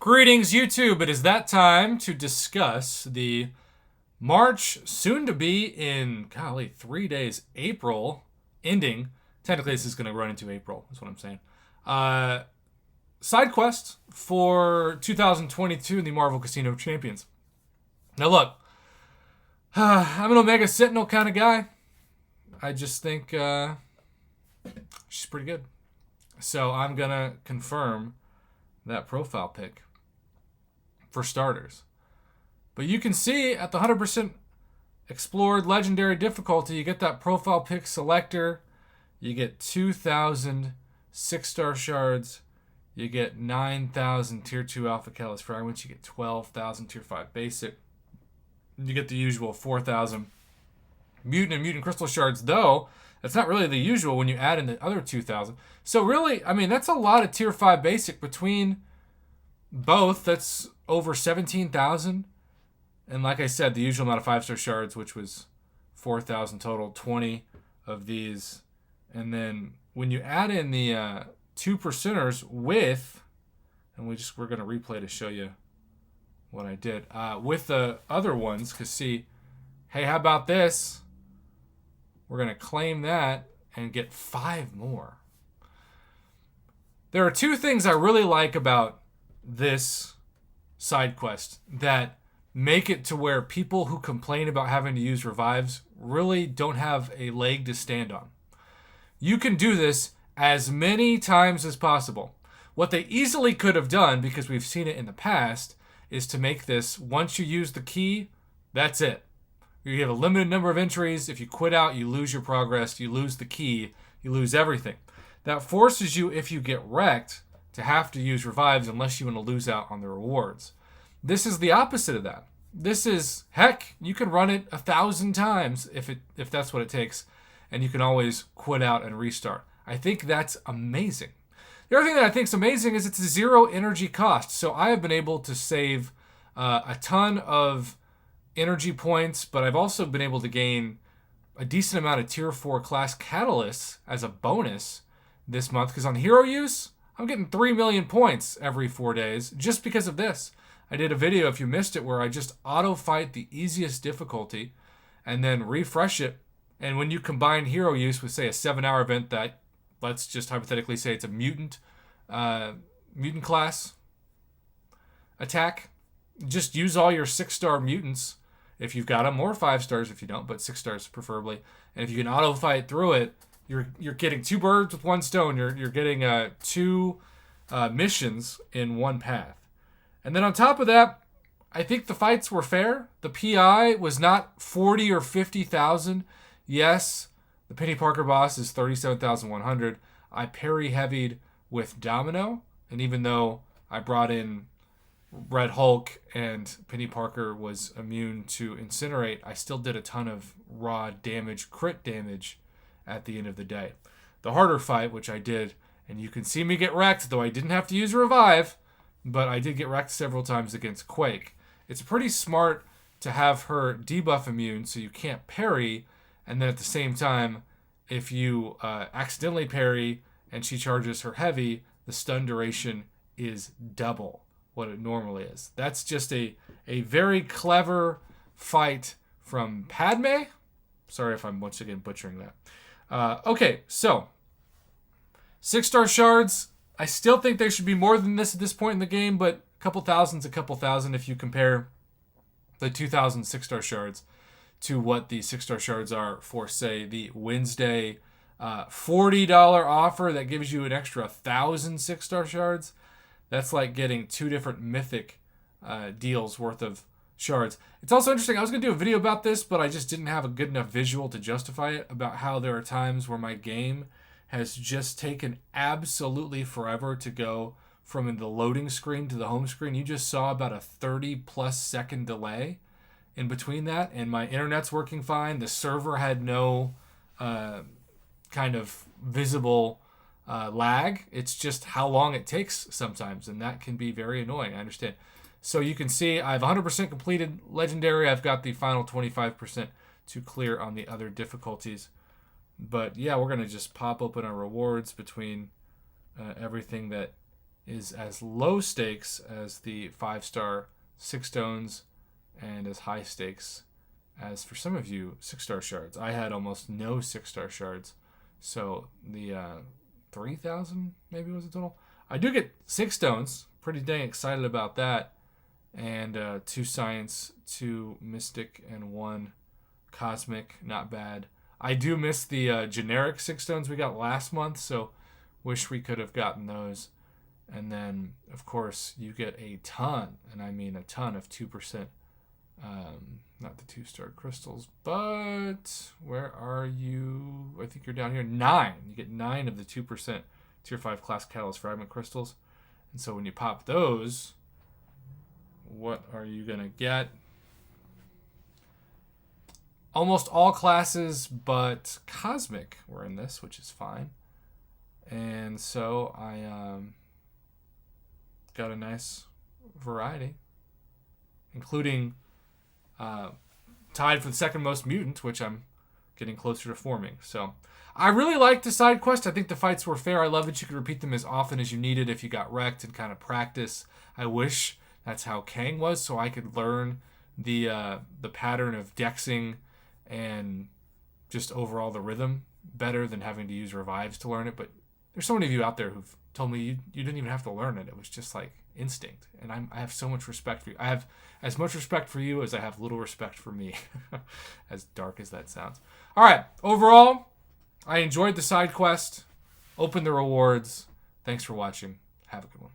Greetings, YouTube. It is that time to discuss the March, soon to be in, golly, 3 days, April ending. Technically, this is going to run into April, is what I'm saying. Uh, Side quest for 2022 in the Marvel Casino Champions. Now, look, I'm an Omega Sentinel kind of guy. I just think she's pretty good. So I'm going to confirm that profile pick for starters. But you can see at the 100% explored legendary difficulty, you get that profile pick selector, you get 2,000 6-star shards, you get 9,000 tier 2 alpha catalyst fragments, you get 12,000 tier 5 basic, you get the usual 4,000 mutant and mutant crystal shards, though that's not really the usual when you add in the other 2,000. So really, I mean, that's a lot of tier 5 basic between both. That's over 17,000. And like I said, the usual amount of 5-star shards, which was 4,000 total, 20 of these. And then when you add in the 2%ers with, and we're going to replay to show you what I did, with the other ones, because see, hey, how about this? We're going to claim that and get 5 more. There are 2 things I really like about this side quest that make it to where people who complain about having to use revives really don't have a leg to stand on. You can do this as many times as possible. What they easily could have done, because we've seen it in the past, is to make this, once you use the key, that's it. You have a limited number of entries. If you quit out, you lose your progress, you lose the key, you lose everything. That forces you, if you get wrecked, to have to use revives unless you want to lose out on the rewards. This is the opposite of that. This is, heck, you can run it 1,000 times if that's what it takes, and you can always quit out and restart. I think that's amazing. The other thing that I think is amazing is it's a 0 energy cost. So I have been able to save a ton of energy points, but I've also been able to gain a decent amount of tier 4 class catalysts as a bonus this month, because on hero use, I'm getting 3 million points every 4 days just because of this. I did a video, if you missed it, where I just auto-fight the easiest difficulty and then refresh it. And when you combine hero use with, say, a 7-hour event that, let's just hypothetically say it's a mutant class attack, just use all your 6-star mutants if you've got them, or 5 stars if you don't, but 6 stars preferably. And if you can auto-fight through it, you're getting 2 birds with 1 stone. You're getting 2 missions in 1 path. And then on top of that, I think the fights were fair. The PI was not 40 or 50,000. Yes, the Penny Parker boss is 37,100. I parry heavied with Domino, and even though I brought in Red Hulk and Penny Parker was immune to Incinerate, I still did a ton of raw damage, crit damage at the end of the day. The harder fight, which I did, and you can see me get wrecked, though I didn't have to use Revive, but I did get wrecked several times against Quake. It's pretty smart to have her debuff immune so you can't parry, and then at the same time, if you accidentally parry and she charges her heavy, the stun duration is double what it normally is. That's just a very clever fight from Padme. Sorry if I'm once again butchering that. Okay, so 6-star shards. I still think there should be more than this at this point in the game, but a couple thousand's a couple thousand if you compare the 2,000 6-star shards to what the 6-star shards are for, say, the Wednesday $40 offer that gives you an extra 1,000 6-star shards. That's like getting 2 different mythic deals worth of shards. It's also interesting. I was going to do a video about this, but I just didn't have a good enough visual to justify it, about how there are times where my game has just taken absolutely forever to go from the loading screen to the home screen. You just saw about a 30-plus second delay in between that, and my internet's working fine. The server had no kind of visible lag. It's just how long it takes sometimes, and that can be very annoying. I understand. So you can see I've 100% completed Legendary. I've got the final 25% to clear on the other difficulties. But yeah, we're going to just pop open our rewards between everything that is as low stakes as the 5-star 6 stones and as high stakes as, for some of you, 6-star shards. I had almost no 6-star shards. So the 3,000 maybe was the total. I do get 6 stones. Pretty dang excited about that. And 2 science, 2 mystic, and 1 cosmic. Not bad. I do miss the generic 6 stones we got last month, so wish we could have gotten those. And then, of course, you get a ton, and I mean a ton of 2%. Not the 2-star crystals, but where are you? I think you're down here. 9. You get 9 of the 2% Tier 5 class catalyst fragment crystals. And so when you pop those, what are you going to get? Almost all classes but cosmic were in this, which is fine. And so I got a nice variety, including tied for the second most mutant, which I'm getting closer to forming. So I really liked the side quest. I think the fights were fair. I love that you could repeat them as often as you needed if you got wrecked and kind of practice. I wish that's how Kang was, so I could learn the pattern of dexing and just overall the rhythm better than having to use revives to learn it. But there's so many of you out there who've told me you didn't even have to learn it. It was just like instinct. And I have so much respect for you. I have as much respect for you as I have little respect for me. As dark as that sounds. All right. Overall, I enjoyed the side quest. Open the rewards. Thanks for watching. Have a good one.